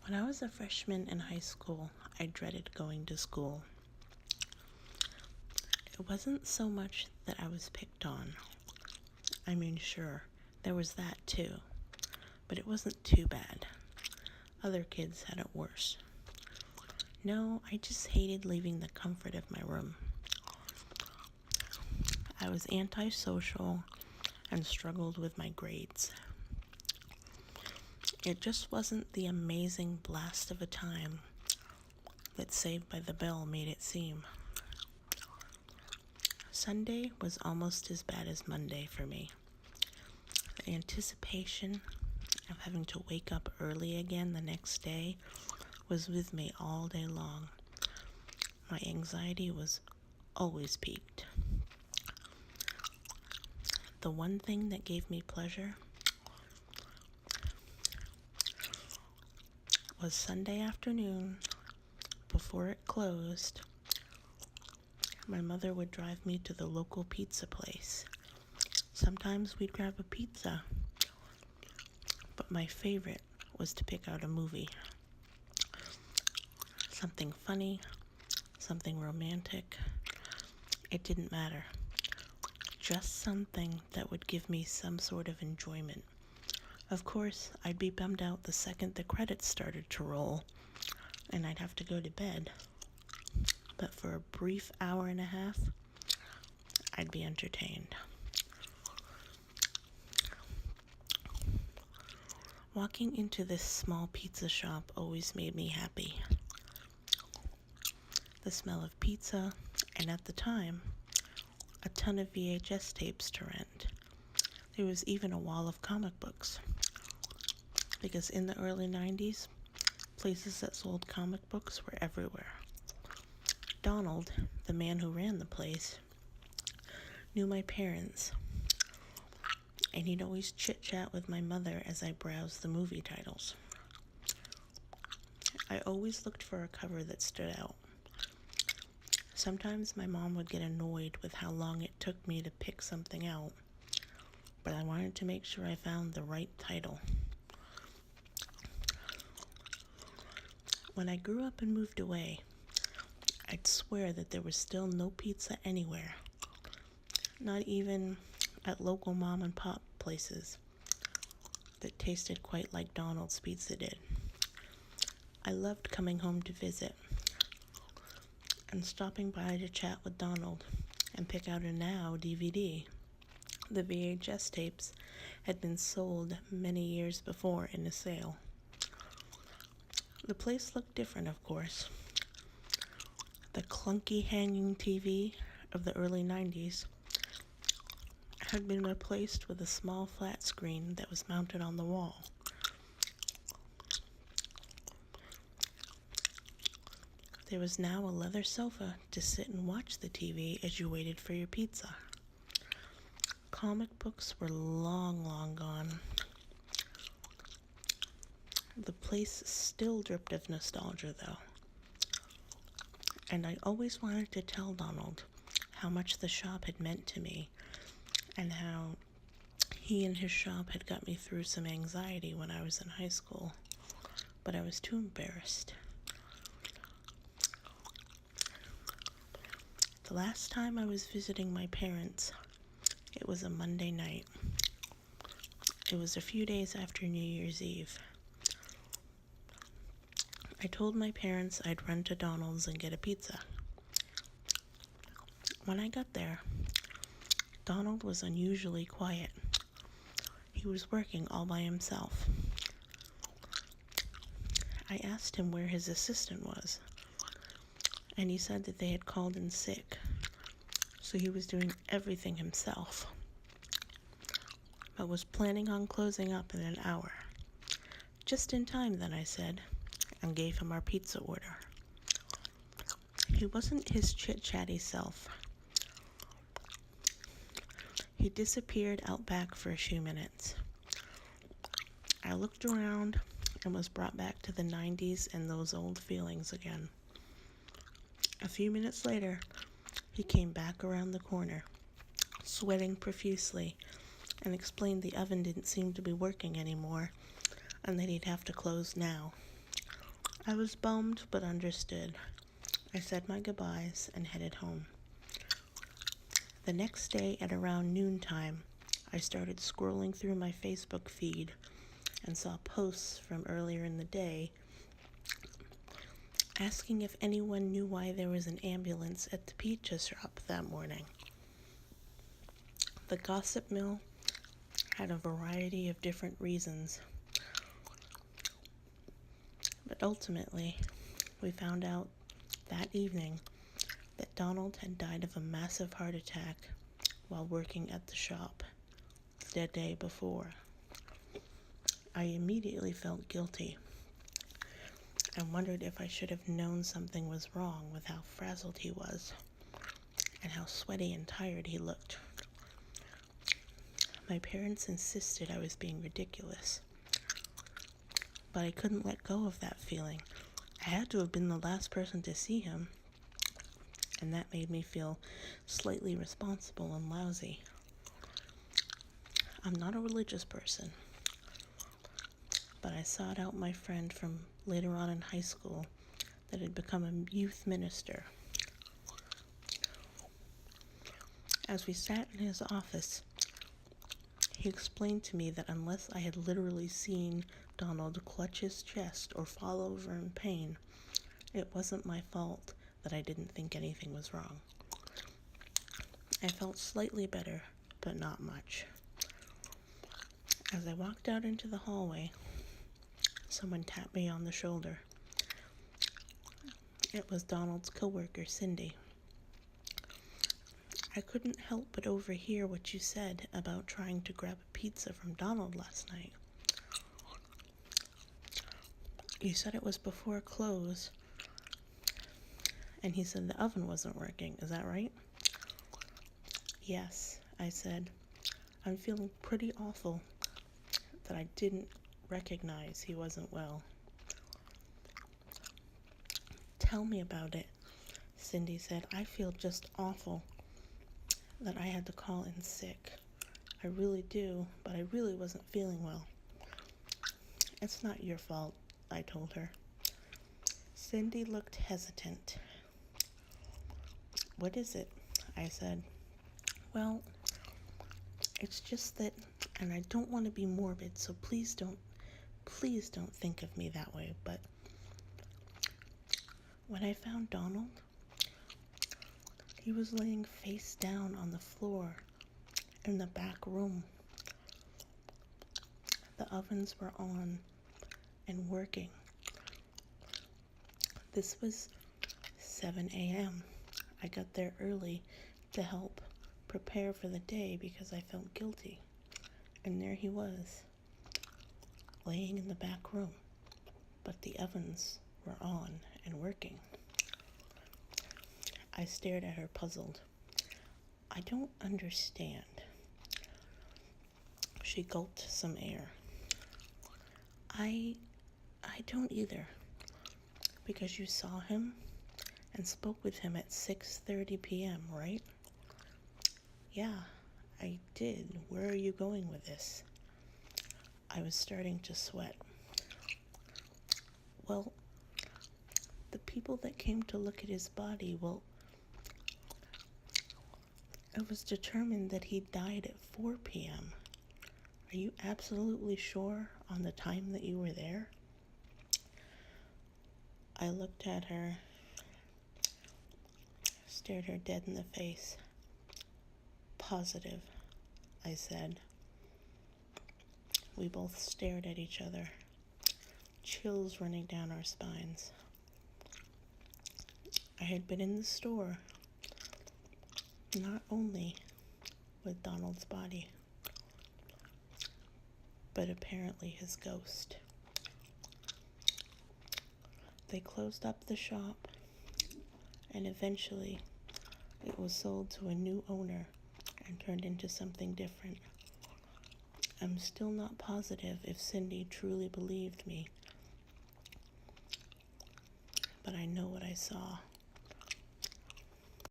When I was a freshman in high school, I dreaded going to school. It wasn't so much that I was picked on. I mean, sure, there was that too, but it wasn't too bad. Other kids had it worse. No, I just hated leaving the comfort of my room. I was antisocial and struggled with my grades. It just wasn't the amazing blast of a time that Saved by the Bell made it seem. Sunday was almost as bad as Monday for me. The anticipation of having to wake up early again the next day was with me all day long. My anxiety was always peaked. The one thing that gave me pleasure was Sunday afternoon, before it closed, my mother would drive me to the local pizza place. Sometimes we'd grab a pizza, but my favorite was to pick out a movie. Something funny, something romantic, it didn't matter. Just something that would give me some sort of enjoyment. Of course, I'd be bummed out the second the credits started to roll, and I'd have to go to bed. But for a brief hour and a half, I'd be entertained. Walking into this small pizza shop always made me happy. The smell of pizza, and at the time, a ton of VHS tapes to rent. There was even a wall of comic books. Because in the early 90s, places that sold comic books were everywhere. Donald, the man who ran the place, knew my parents, and he'd always chit-chat with my mother as I browsed the movie titles. I always looked for a cover that stood out. Sometimes my mom would get annoyed with how long it took me to pick something out, but I wanted to make sure I found the right title. When I grew up and moved away, I'd swear that there was still no pizza anywhere, not even at local mom and pop places that tasted quite like Donald's Pizza did. I loved coming home to visit and stopping by to chat with Donald and pick out a Now DVD. The VHS tapes had been sold many years before in a sale. The place looked different, of course. The clunky hanging TV of the early 90s had been replaced with a small flat screen that was mounted on the wall. There was now a leather sofa to sit and watch the TV as you waited for your pizza. Comic books were long gone. The place still dripped of nostalgia, though. And I always wanted to tell Donald how much the shop had meant to me and how he and his shop had got me through some anxiety when I was in high school, but I was too embarrassed. The last time I was visiting my parents, it was a Monday night. It was a few days after New Year's Eve. I told my parents I'd run to Donald's and get a pizza. When I got there, Donald was unusually quiet. He was working all by himself. I asked him where his assistant was, and he said that they had called in sick, so he was doing everything himself, but was planning on closing up in an hour. Just in time, then, I said, and gave him our pizza order. He wasn't his chit-chatty self. He disappeared out back for a few minutes. I looked around and was brought back to the 90s and those old feelings again. A few minutes later, he came back around the corner, sweating profusely, and explained the oven didn't seem to be working anymore and that he'd have to close now. I was bummed but understood. I said my goodbyes and headed home. The next day at around noontime, I started scrolling through my Facebook feed and saw posts from earlier in the day asking if anyone knew why there was an ambulance at the pizza shop that morning. The gossip mill had a variety of different reasons, but ultimately, we found out that evening that Donald had died of a massive heart attack while working at the shop the day before. I immediately felt guilty and wondered if I should have known something was wrong with how frazzled he was and how sweaty and tired he looked. My parents insisted I was being ridiculous, but I couldn't let go of that feeling. I had to have been the last person to see him, and that made me feel slightly responsible and lousy. I'm not a religious person, but I sought out my friend from later on in high school that had become a youth minister. As we sat in his office, he explained to me that unless I had literally seen Donald clutch his chest or fall over in pain, it wasn't my fault that I didn't think anything was wrong. I felt slightly better, but not much. As I walked out into the hallway, someone tapped me on the shoulder. It was Donald's coworker, Cindy. I couldn't help but overhear what you said about trying to grab a pizza from Donald last night. You said it was before close, and he said the oven wasn't working. Is that right? Yes, I said. I'm feeling pretty awful that I didn't recognize he wasn't well. Tell me about it, Cindy said. I feel just awful that I had to call in sick. I really do, but I really wasn't feeling well. It's not your fault, I told her. Cindy looked hesitant. What is it? I said. Well, it's just that, and I don't want to be morbid, so please don't think of me that way, but when I found Donald, he was laying face down on the floor in the back room. The ovens were on and working. This was 7 a.m. I got there early to help prepare for the day because I felt guilty. And there he was, laying in the back room, but the ovens were on and working. I stared at her, puzzled. I don't understand. She gulped some air. I don't either, because you saw him and spoke with him at 6:30 p.m., right? Yeah, I did. Where are you going with this? I was starting to sweat. Well, the people that came to look at his body, it was determined that he died at 4 p.m. Are you absolutely sure on the time that you were there? I looked at her, stared her dead in the face. Positive, I said. We both stared at each other, chills running down our spines. I had been in the store, not only with Donald's body, but apparently his ghost. They closed up the shop, and eventually it was sold to a new owner and turned into something different. I'm still not positive if Cindy truly believed me, but I know what I saw.